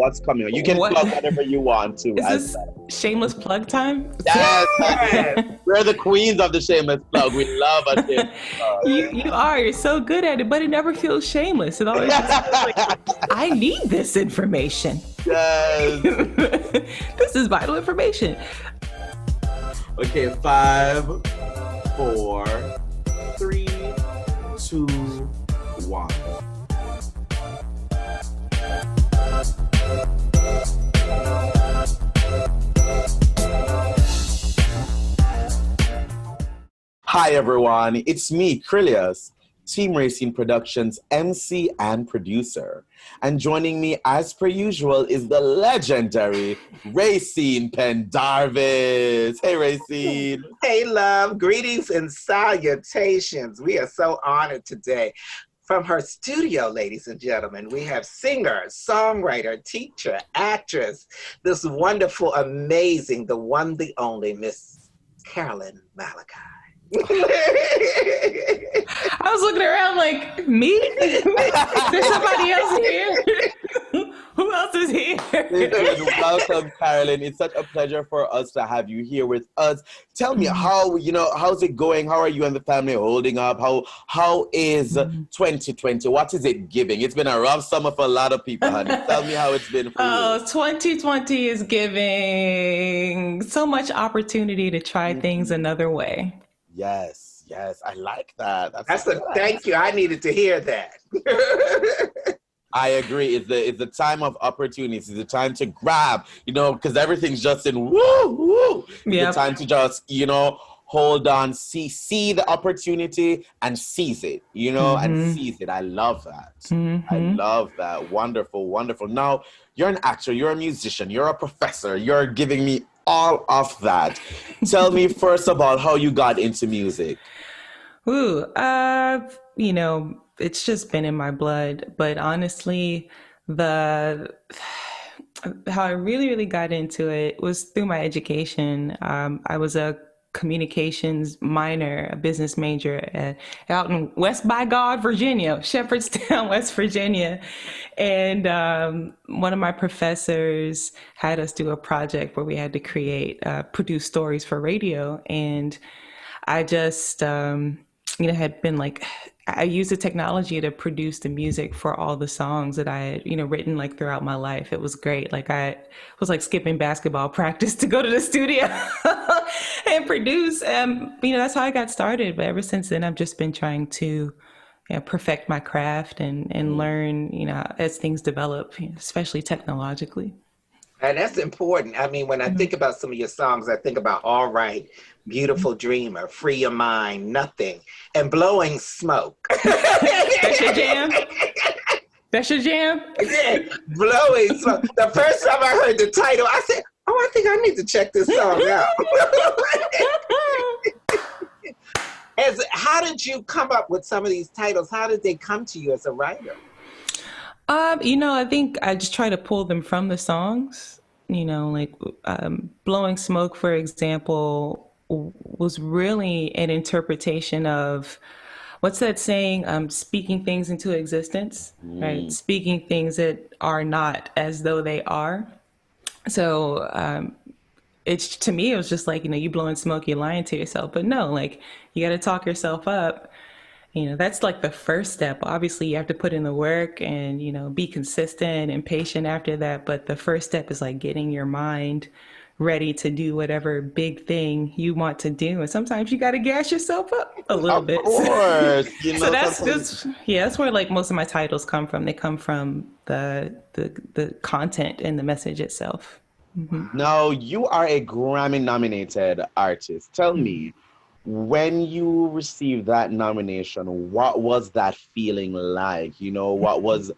what's coming on. You can What? plug whatever you want to. Is this shameless plug time? Yes. We're the queens of the shameless plug. We love a shameless plug. You are. You're so good at it, but it never feels shameless. It always just feels like, I need this information. Yes. This is vital information. Okay, 5, 4, 3, 2, 1. Hi everyone, it's me, Krylios, Team Rayceen Productions MC and producer. And joining me as per usual is the legendary Rayceen Pendarvis. Hey Rayceen. Hey love, greetings and salutations. We are so honored today. From her studio, ladies and gentlemen, we have singer, songwriter, teacher, actress, this wonderful, amazing, the one, the only, Miss Carolyn Malachi. I was looking around like, me? Is there somebody else here? Who else is here? Welcome, Carolyn. It's such a pleasure for us to have you here with us. Tell me how's it going? How are you and the family holding up? How is 2020? What is it giving? It's been a rough summer for a lot of people, honey. Tell me how it's been for you. 2020 is giving so much opportunity to try things another way. Yes, I like that. Thank you. I needed to hear that. I agree. It's the time of opportunities. It's the time to grab, because everything's just in woo. It's the time to just, hold on, see the opportunity and seize it, and seize it. I love that. I love that. Wonderful, wonderful. Now, you're an actor, you're a musician, you're a professor, you're giving me all of that. Tell me first of all how you got into music. It's just been in my blood. But honestly, how I really got into it was through my education. I was a communications minor, a business major out in West by God, Virginia, Shepherdstown, West Virginia. And one of my professors had us do a project where we had to produce stories for radio. And I just, had been like, I used the technology to produce the music for all the songs that I had, written like throughout my life. It was great. Like I was like skipping basketball practice to go to the studio and produce. That's how I got started. But ever since then, I've just been trying to perfect my craft and learn, as things develop, especially technologically. And that's important. I mean, when I think about some of your songs, I think about All Right, Beautiful Dreamer, Free Your Mind, Nothing, and Blowing Smoke. That's your jam? That's your jam? Yeah, Blowing Smoke. The first time I heard the title, I said, I think I need to check this song out. How did you come up with some of these titles? How did they come to you as a writer? I think I just try to pull them from the songs, like Blowing Smoke, for example, was really an interpretation of, what's that saying? Speaking things into existence, right? Speaking things that are not as though they are. So to me, it was just like, you blowing smoke, you're lying to yourself. But no, like you got to talk yourself up. That's like the first step. Obviously, you have to put in the work and, be consistent and patient after that. But the first step is like getting your mind ready to do whatever big thing you want to do. And sometimes you got to gas yourself up a little bit. Of course. So that's where like most of my titles come from. They come from the content and the message itself. Now, you are a Grammy nominated artist. Tell me, when you received that nomination, what was that feeling like? What was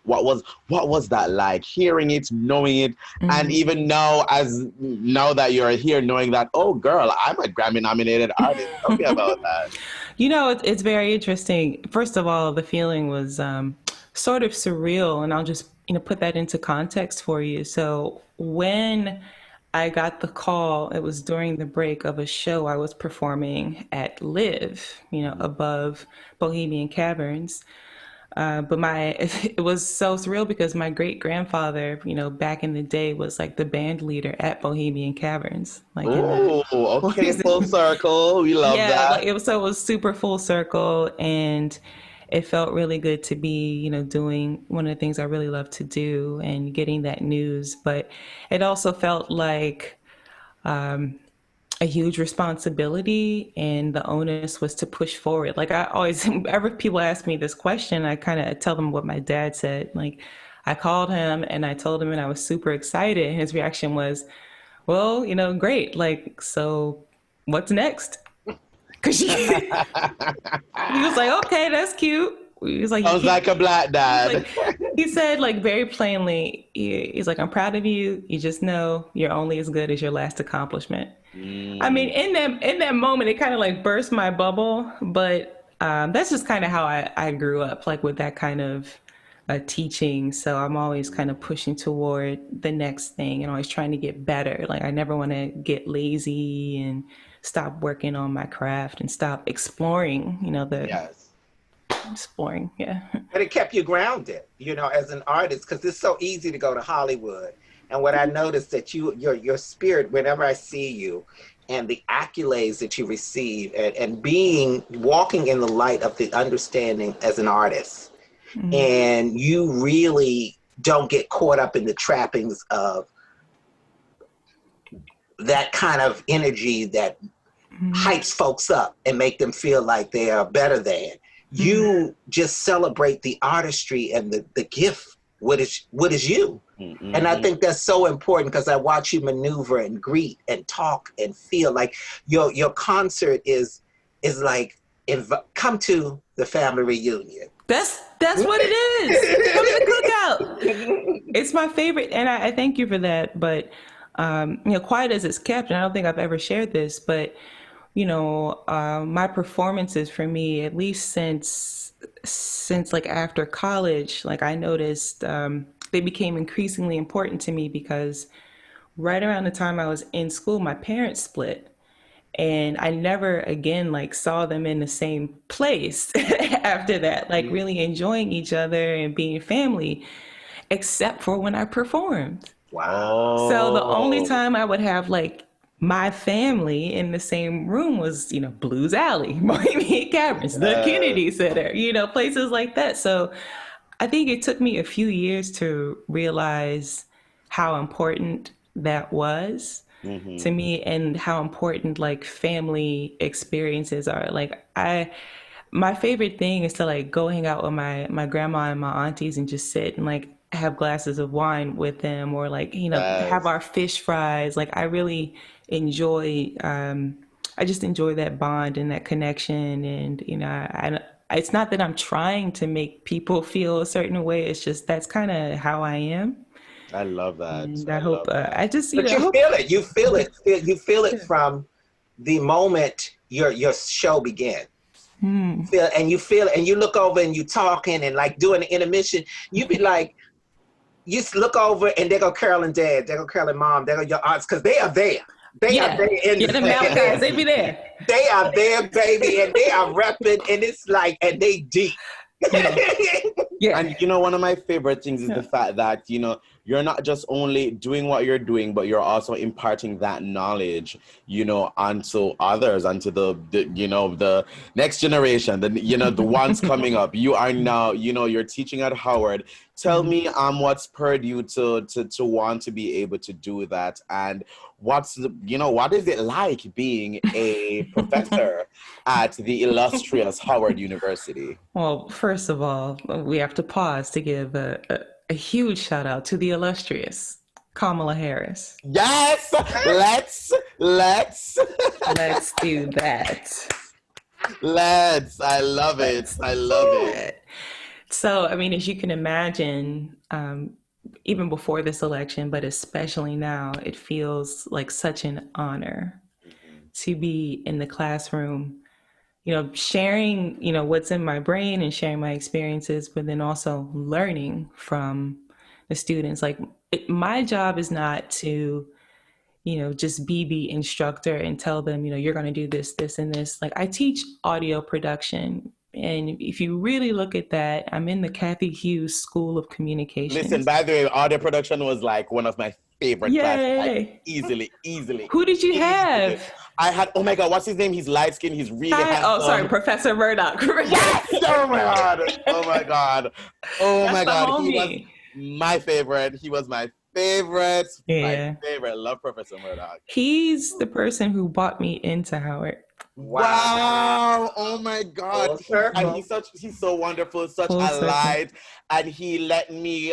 that like? Hearing it, knowing it, and even now that you're here, knowing that, oh girl, I'm a Grammy nominated artist. Tell me about that. It's very interesting. First of all, the feeling was sort of surreal, and I'll just put that into context for you. So when I got the call, it was during the break of a show I was performing at Live, above Bohemian Caverns. But it was so surreal because my great grandfather, back in the day was like the band leader at Bohemian Caverns. Like in Oh, okay, the full circle. We love yeah, that. like it was super full circle, and it felt really good to be, doing one of the things I really love to do and getting that news. But it also felt like a huge responsibility, and the onus was to push forward. Like I always, whenever people ask me this question, I kind of tell them what my dad said. Like I called him and I told him, and I was super excited. And his reaction was, well, great. Like, so what's next? Cause he was like, okay, that's cute. He was like, Sounds like a black dad. like, he said, like, very plainly, he's like, I'm proud of you. You just know you're only as good as your last accomplishment. I mean, in that moment, it kind of like burst my bubble, but that's just kind of how I grew up, like with that kind of teaching. So I'm always kind of pushing toward the next thing and always trying to get better. Like I never want to get lazy and stop working on my craft and stop exploring, Yes. exploring. Yeah. But it kept you grounded, as an artist, because it's so easy to go to Hollywood. And what I noticed that your spirit, whenever I see you and the accolades that you receive and walking in the light of the understanding as an artist, and you really don't get caught up in the trappings of that kind of energy that hypes folks up and make them feel like they are better than. You just celebrate the artistry and the gift, what is you. And I think that's so important because I watch you maneuver and greet and talk and feel like your concert is like, come to the family reunion. That's what it is. Come to the cookout. It's my favorite, and I thank you for that. But quiet as it's kept, and I don't think I've ever shared this, but my performances for me, at least since like after college, like I noticed they became increasingly important to me because right around the time I was in school, my parents split. And I never again like saw them in the same place after that, like really enjoying each other and being family, except for when I performed. Wow. So the only time I would have like my family in the same room was, Blues Alley, Bohemian Caverns, the Kennedy Center, places like that. So I think it took me a few years to realize how important that was to me and how important like family experiences are. Like my favorite thing is to like go hang out with my grandma and my aunties and just sit and like have glasses of wine with them or like, have our fish fries. Like I really enjoy, I just enjoy that bond and that connection. And, it's not that I'm trying to make people feel a certain way. It's just, that's kind of how I am. I love that. And I hope, I just, but you feel it. You feel it from the moment your show began. And you feel it, and you look over and you talking and like doing the intermission. You be like, you look over and there go Carolyn dad, there go Carolyn mom, there go your aunts, because they are there. They are there in the Malachi's, they be there. They are there, baby, and they are repping, and it's like, and they deep. Yeah. And one of my favorite things is the fact that, you're not just only doing what you're doing, but you're also imparting that knowledge, onto others, onto the next generation, the ones coming up. You are now, you're teaching at Howard. Tell me what spurred you to want to be able to do that, and what is it like being a professor at the illustrious Howard University? Well, first of all, we have to pause to give a huge shout out to the illustrious Kamala Harris. Yes, let's do that. I love it. So, I mean, as you can imagine, even before this election, but especially now, it feels like such an honor to be in the classroom, sharing, what's in my brain and sharing my experiences, but then also learning from the students. Like my job is not to, just be the instructor and tell them, you're going to do this, this, and this. Like I teach audio production And if you really look at that, I'm in the Kathy Hughes School of Communications. Listen, by the way, audio production was like one of my favorite classes. Like, easily. Who did you have? I had, oh my God, what's his name? He's light skinned. He's really handsome. Oh, sorry, Professor Murdoch. Yes! Oh my God. Oh my God. Oh my God. He was my favorite. Yeah. My favorite. Love Professor Murdoch. He's the person who brought me into Howard. Wow. Oh my God. And he's so wonderful, such a light. And he let me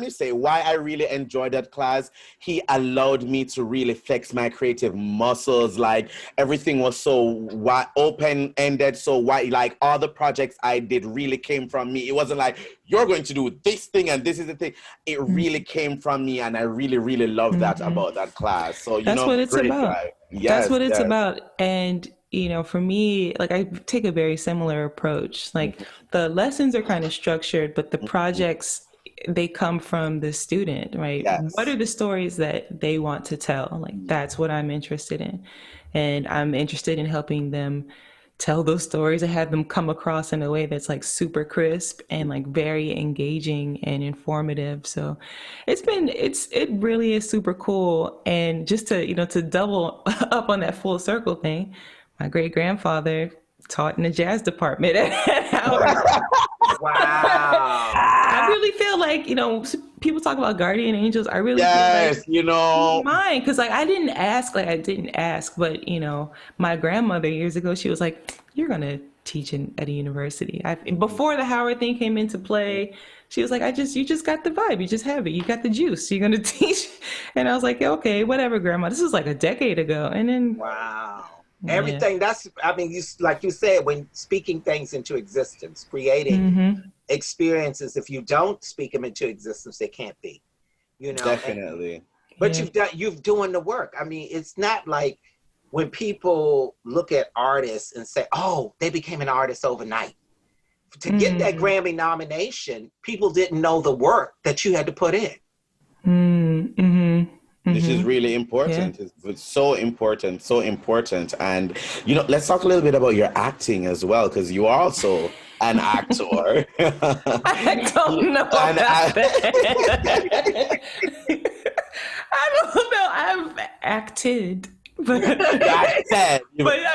say why I really enjoyed that class. He allowed me to really flex my creative muscles. Like everything was so open-ended, so wide. Like all the projects I did really came from me. It wasn't like, you're going to do this thing and this is the thing. It really came from me, and I really, really love that about that class. So, that's what it's about. Yes, that's what it's about. And, you know, for me, like I take a very similar approach. Like the lessons are kind of structured, but the projects, they come from the student, right? Yes. What are the stories that they want to tell? Like that's what I'm interested in. And I'm interested in helping them tell those stories and have them come across in a way that's like super crisp and like very engaging and informative. So it really is super cool. And just to, you know, to double up on that full circle thing, my great grandfather taught in the jazz department at Howard. Wow. I really feel like, you know, people talk about guardian angels. I really feel like, you know, mine, because like I didn't ask, but you know, my grandmother years ago, she was like, "You're gonna teach at a university." Before the Howard thing came into play, she was like, you just got the vibe, you just have it, you got the juice, you're gonna teach. And I was like, yeah, okay, whatever, Grandma. This was like a decade ago, and then wow. Everything you like you said, when speaking things into existence, creating experiences, if you don't speak them into existence, they can't be, you know. Definitely. But you've doing the work. I mean, it's not like when people look at artists and say, oh, they became an artist overnight. To get that Grammy nomination, people didn't know the work that you had to put in. This is really important. Yeah. It's so important. And, you know, let's talk a little bit about your acting as well, because you are also an actor. I don't know about that. I don't know. I've acted. But I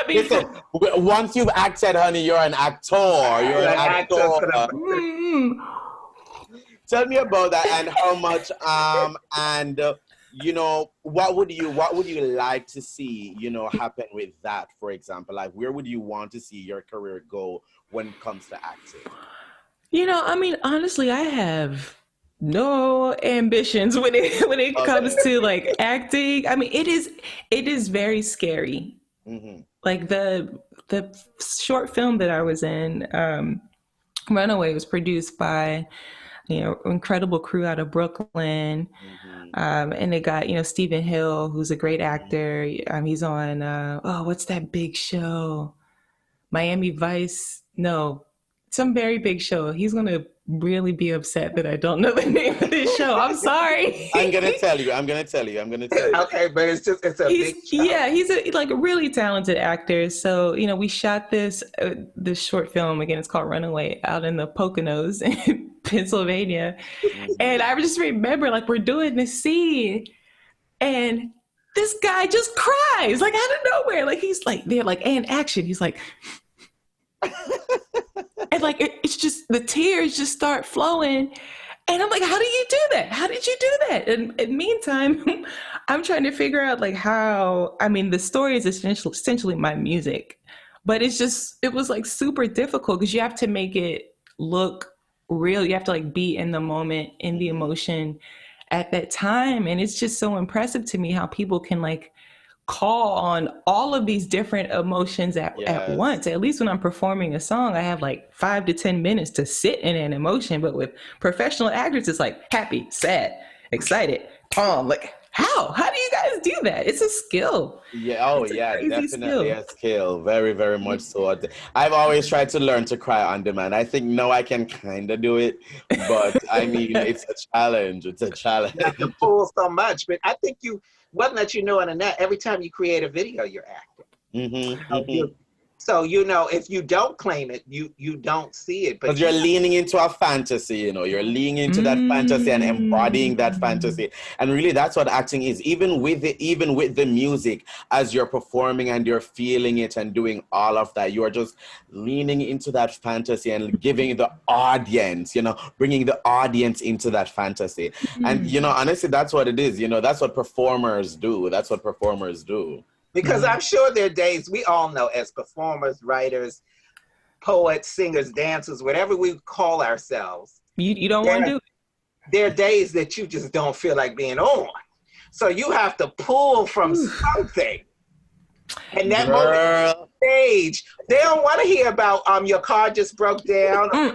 mean, listen, once you've acted, honey, you're an actor. You're an actor. Tell me about that and how much, you know, what would you like to see, you know, happen with that, for example? Like, where would you want to see your career go when it comes to acting? You know, I mean, honestly, I have no ambitions when it comes to like acting. I mean, it is very scary. Like the short film that I was in, Runaway, was produced by, you know, incredible crew out of Brooklyn. And they got, you know, Stephen Hill, who's a great actor. He's on, what's that big show? Miami Vice? No, some very big show. He's going to really be upset that I don't know the name of this show. I'm sorry. I'm going to tell you. Okay, but it's a big show. Yeah, he's a really talented actor. So, you know, we shot this short film, again, it's called Runaway, out in the Poconos in Pennsylvania. And I just remember, like, we're doing this scene and this guy just cries, like, out of nowhere. Like, he's like, they're like, and action. He's like, and like, it's just, the tears just start flowing. And I'm like, how do you do that? How did you do that? And in the meantime, I'm trying to figure out like how, I mean, the story is essentially my music, but it was like super difficult because you have to make it look real. You have to like be in the moment, in the emotion at that time. And it's just so impressive to me how people can like call on all of these different emotions at once. At least when I'm performing a song, I have like 5 to 10 minutes to sit in an emotion. But with professional actors, it's like happy, sad, excited, calm. Like, how do you guys do that? It's a skill. Yeah. Oh, yeah. Definitely a skill. Very, very much so. I've always tried to learn to cry on demand. I think now I can kind of do it, but I mean, it's a challenge. It's a challenge. You have to pull so much, but I think wasn't that, you know, on the net, every time you create a video, you're acting. So, you know, if you don't claim it, you don't see it. Because you're leaning into a fantasy, you know, you're leaning into that fantasy and embodying that fantasy. And really that's what acting is. Even with the music, as you're performing and you're feeling it and doing all of that, you are just leaning into that fantasy and giving the audience, you know, bringing the audience into that fantasy. And, you know, honestly, that's what it is. You know, that's what performers do. That's what performers do. Because I'm sure there are days, we all know as performers, writers, poets, singers, dancers, whatever we call ourselves. You don't want to do it. There are days that you just don't feel like being on. So you have to pull from something. And that moment stage, they don't want to hear about your car just broke down, or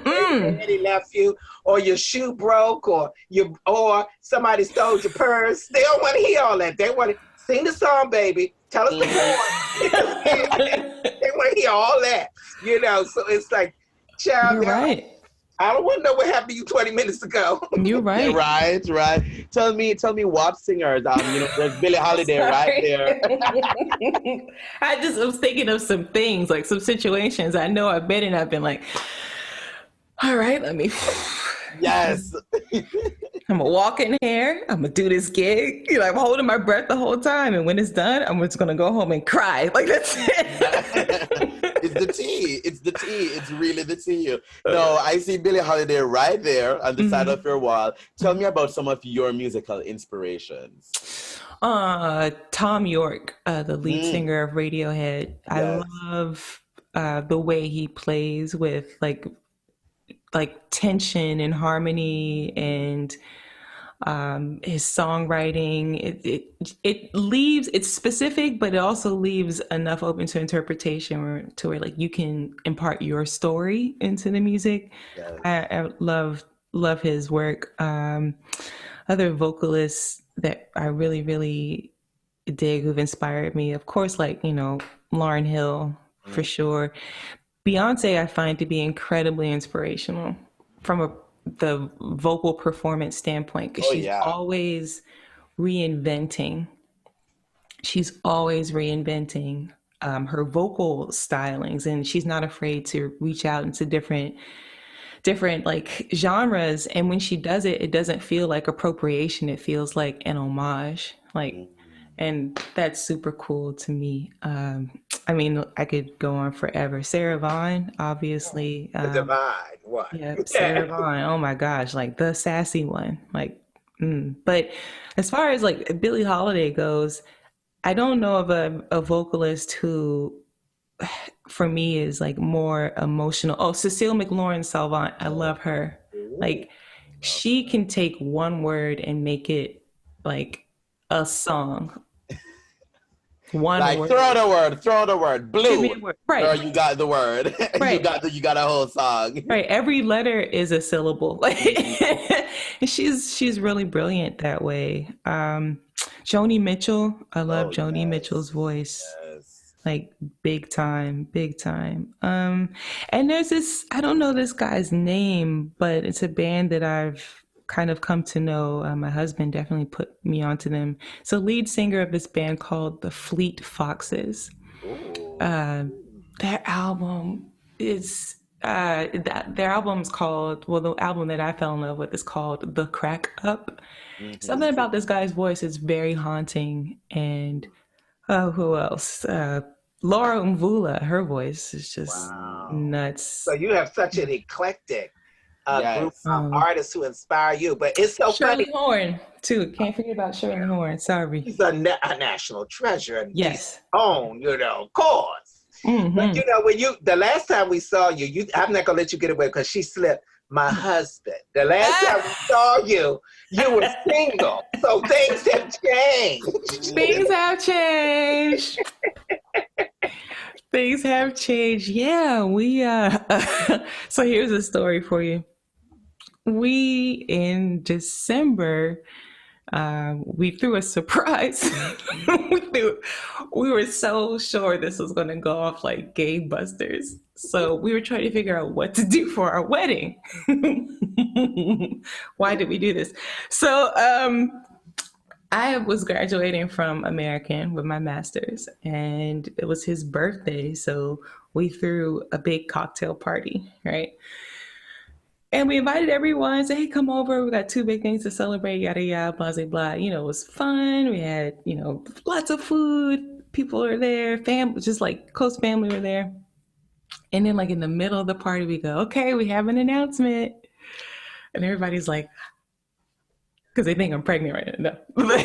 he left you, or your shoe broke, or somebody stole your purse. They don't want to hear all that. They want to sing the song, baby. Tell us the more. They want to hear all that, you know. So it's like, child, you're right. I don't want to know what happened to you 20 minutes ago. You're right. You're right. Tell me what singers. You know, there's Billie Holiday right there. I was thinking of some things, like some situations I know I've been in. I've been like, all right, let me. Yes. I'm gonna walk in here. I'm gonna do this gig. You know, I'm holding my breath the whole time, and when it's done, I'm just gonna go home and cry. Like that's it. It's the tea. It's really the tea. No, I see Billie Holiday right there on the side of your wall. Tell me about some of your musical inspirations. Tom York, the lead singer of Radiohead. Yes. I love the way he plays with like tension and harmony, and his songwriting. It's specific, but it also leaves enough open to interpretation to where like you can impart your story into the music. Yes. I love his work. Other vocalists that I really, really dig who've inspired me, of course, like, you know, Lauryn Hill for sure. Beyonce, I find to be incredibly inspirational from the vocal performance standpoint, because she's always reinventing. She's always reinventing her vocal stylings, and she's not afraid to reach out into different like genres. And when she does it, it doesn't feel like appropriation. It feels like an homage. And that's super cool to me. I mean, I could go on forever. Sarah Vaughan, obviously. The divine one. Yeah, Sarah Vaughan. Oh my gosh, like the sassy one. Like, But as far as like Billie Holiday goes, I don't know of a vocalist who, for me, is like more emotional. Oh, Cecile McLaurin-Salvant. I love her. Like, she can take one word and make it like a song. One like word. Throw the word. Blue. Right. Or you got the word. Right. you got a whole song. Right. Every letter is a syllable. And she's really brilliant that way. Joni Mitchell. I love Joni Mitchell's voice. Yes. Like big time. And there's this, I don't know this guy's name, but it's a band that I've kind of come to know. My husband definitely put me onto them. So lead singer of this band called the Fleet Foxes. Their album is their album's called, well, the album that I fell in love with is called The Crack Up. Something about this guy's voice is very haunting. And who else? Laura Mvula, her voice is just nuts. So you have such an eclectic group of artists who inspire you, but it's so Shirley funny. Horn too. Can't forget about Shirley Horn. Sorry. She's a national treasure and yes, own, you know, cause. But you know, when the last time we saw you, I'm not gonna let you get away because she slipped. My husband. The last time we saw you, you were single. So things have changed. Things have changed. Things have changed. Yeah, we so here's a story for you. We in December, we threw a surprise. We were so sure this was gonna go off like gangbusters. So we were trying to figure out what to do for our wedding. Why did we do this? So I was graduating from American with my master's, and it was his birthday. So we threw a big cocktail party, right? And we invited everyone, said, hey, come over. We got 2 big things to celebrate, yada, yada, blah, blah, blah. You know, it was fun. We had, you know, lots of food. People are there. Just like close family were there. And then like in the middle of the party, we go, okay, we have an announcement. And everybody's like, because they think I'm pregnant right now. No.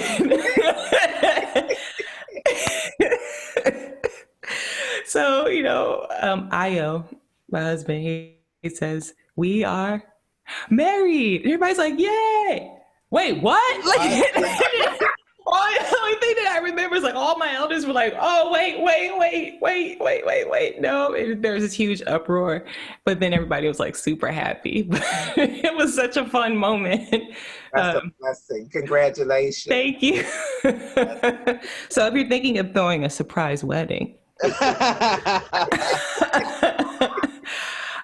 So, you know, Io, my husband, he says, we are married. Everybody's like, yay. Wait, what? Like, the only thing that I remember is like all my elders were like, oh, wait. No, there was this huge uproar. But then everybody was like super happy. It was such a fun moment. That's a blessing. Congratulations. Thank you. So if you're thinking of throwing a surprise wedding,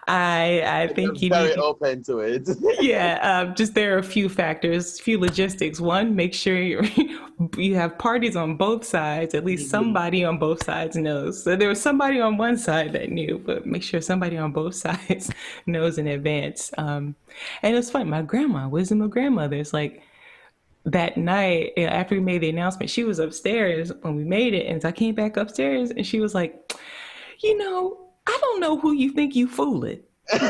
I think you very need open to it. Yeah, just there are a few factors, few logistics. One, make sure you have parties on both sides. At least somebody on both sides knows. So there was somebody on one side that knew, but make sure somebody on both sides knows in advance. And it was fun. My grandma, wisdom of grandmothers, like that night after we made the announcement, she was upstairs when we made it, and so I came back upstairs, and she was like, you know, I don't know who you think you fooling, but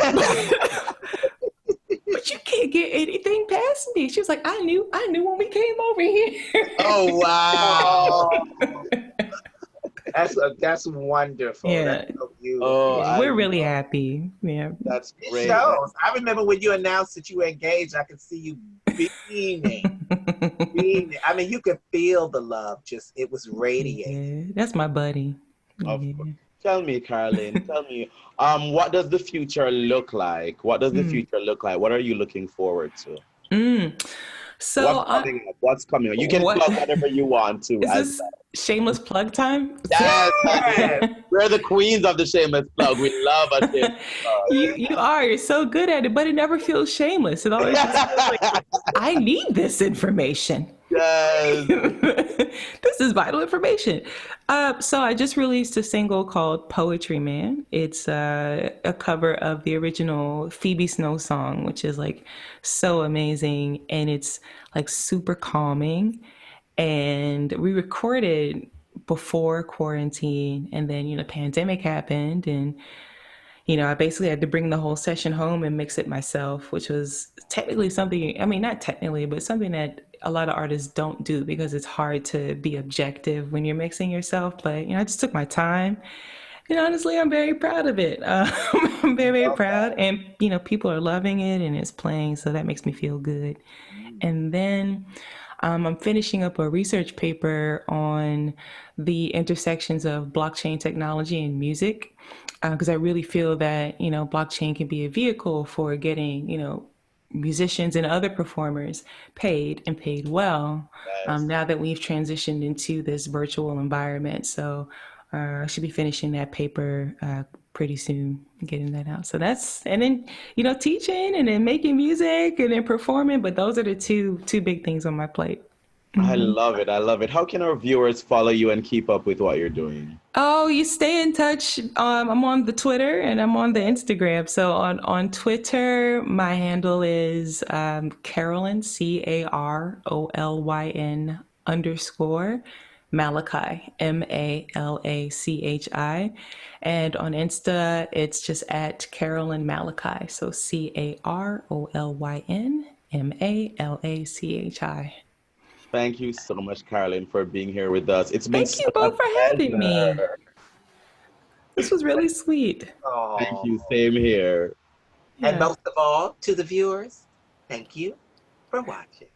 you can't get anything past me. She was like, I knew when we came over here. Oh, wow. That's wonderful. Yeah. That's so beautiful. Oh, We're really happy. Yeah. That's great. It shows. I remember when you announced that you were engaged, I could see you beaming. I mean, you could feel the love. It was radiating. Yeah, that's my buddy. Of course. Tell me, Carolyn, what does the future look like? What does the future look like? What are you looking forward to? So what's coming up? You can plug whatever you want to. Is this shameless plug time? Yes. We're the queens of the shameless plug. We love a shameless plug. You are. You're so good at it, but it never feels shameless. It always just feels like, I need this information. Yes. This is vital information. So I just released a single called Poetry Man. It's a cover of the original Phoebe Snow song, which is like so amazing. And it's like super calming. And we recorded before quarantine, and then, you know, pandemic happened, and you know, I basically had to bring the whole session home and mix it myself, which was technically something, I mean, not technically, but something that a lot of artists don't do because it's hard to be objective when you're mixing yourself. But, you know, I just took my time. And honestly, I'm very proud of it. I'm very, very proud. And, you know, people are loving it and it's playing. So that makes me feel good. And then I'm finishing up a research paper on the intersections of blockchain technology and music. Because I really feel that, you know, blockchain can be a vehicle for getting, you know, musicians and other performers paid and paid well. Yes. Now that we've transitioned into this virtual environment. So I should be finishing that paper pretty soon, getting that out. So and then, you know, teaching and then making music and then performing. But those are the two big things on my plate. I love it. I love it. How can our viewers follow you and keep up with what you're doing? Oh, you stay in touch. I'm on the Twitter and I'm on the Instagram. So on Twitter, my handle is Carolyn, CAROLYN _ Malachi, MALACHI. And on Insta, it's just at Carolyn Malachi. So CAROLYN MALACHI. Thank you so much, Carolyn, for being here with us. It's been Thank you both for having me. This was really sweet. Oh. Thank you. Same here. Yeah. And most of all, to the viewers, thank you for watching.